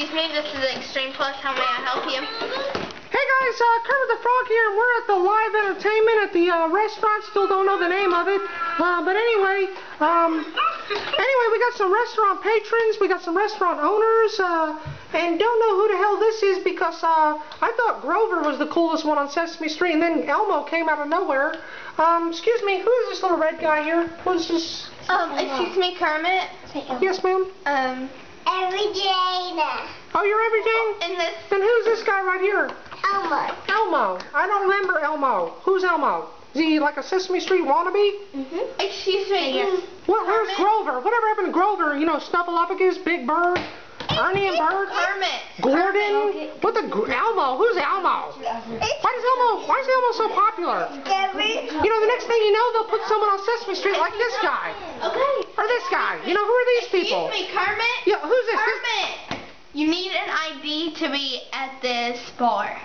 Excuse me, this is Extreme Plus. How may I help you? Hey guys, Kermit the Frog here, and we're at the live entertainment at the restaurant. Still don't know the name of it, but anyway, we got some restaurant patrons, we got some restaurant owners, and don't know who the hell this is because I thought Grover was the coolest one on Sesame Street, and then Elmo came out of nowhere. Excuse me, who is this little red guy here? Who's this? Excuse me, Kermit. Yes, ma'am. Every Jane. Oh, you're Every Jane? And this. Then who's this guy right here? Elmo. Elmo. I don't remember Elmo. Who's Elmo? Is he like a Sesame Street wannabe? Excuse me. Yes. Where's Grover? Whatever happened to Grover? You know, Snuffleupagus, Big Bird, Ernie and Bert, Kermit. Gordon. What the Elmo? Who's Elmo? Why is Elmo so popular? You know, the next thing you know, they'll put someone on Sesame Street like this guy. Okay. Or this guy. You know, who are these people? Excuse me, Kermit. Yeah, who's this? Kermit. You need an ID to be at this bar.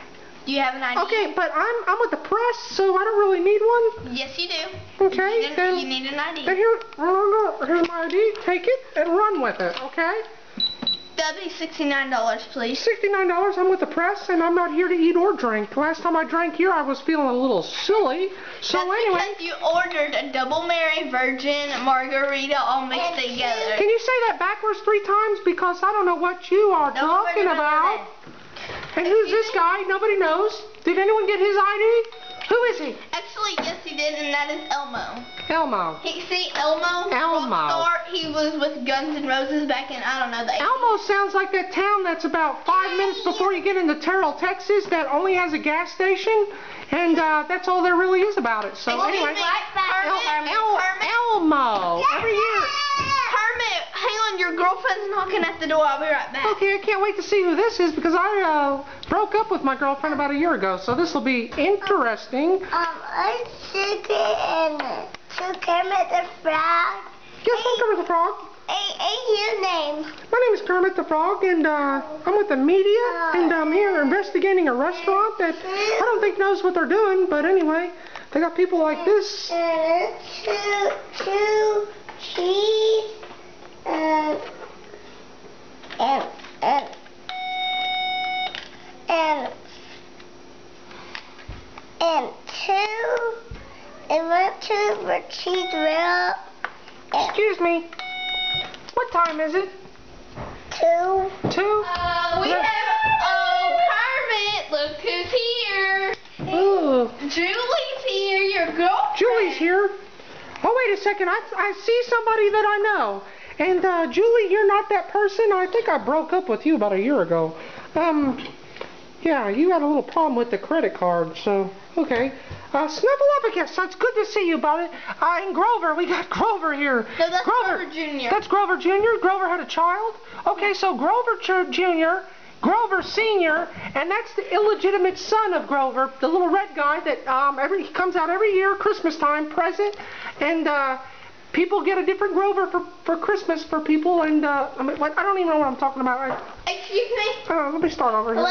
Do you have an ID? Okay, but I'm with the press, so I don't really need one. Yes, you do. Okay, You need an ID. Then here's my ID. Take it and run with it, okay? That'd be $69, please. $69. I'm with the press, and I'm not here to eat or drink. Last time I drank here, I was feeling a little silly. So That's anyway, because you ordered a Double Mary Virgin Margarita all mixed together. can you say that backwards 3 times? Because I don't know what you are talking about. And who's this guy? Nobody knows. Did anyone get his ID? Who is he? Actually, yes, he did, and that is Elmo. Elmo. See, Elmo. Rockstar, he was with Guns N' Roses back in, I don't know, the 80s. Elmo sounds like that town that's about 5 minutes before you get into Terrell, Texas, that only has a gas station, and that's all there really is about it. So anyway, Elmo. Every year. Kermit, hang on, your girlfriend's knocking at the door. I'll be right back. Okay, I can't wait to see who this is because I broke up with my girlfriend about a year ago, so this will be interesting. I'm Sugar and Kermit the Frog. Yes, I'm Kermit the Frog. Hey, your name? My name is Kermit the Frog, and I'm with the media, and I'm here investigating a restaurant that I don't think knows what they're doing, but anyway, they got people like this. Two cheese and two for cheese roll. Excuse me. What time is it? 2. 2? We have, Kermit, look who's here. Ooh. Julie's here, your girlfriend. Julie's here. Oh, wait a second. I see somebody that I know. And, Julie, you're not that person. I think I broke up with you about a year ago. Yeah, you had a little problem with the credit card, so, okay. Snuffleupagus, so it's good to see you, buddy. And Grover, we got Grover here. No, that's Grover Jr. That's Grover Jr.? Grover had a child? Okay, so Grover Jr., Grover Sr., and that's the illegitimate son of Grover, the little red guy that he comes out every year, Christmas time, present, and people get a different Grover for Christmas for people, and I don't even know what I'm talking about. Excuse me? Let me start over here.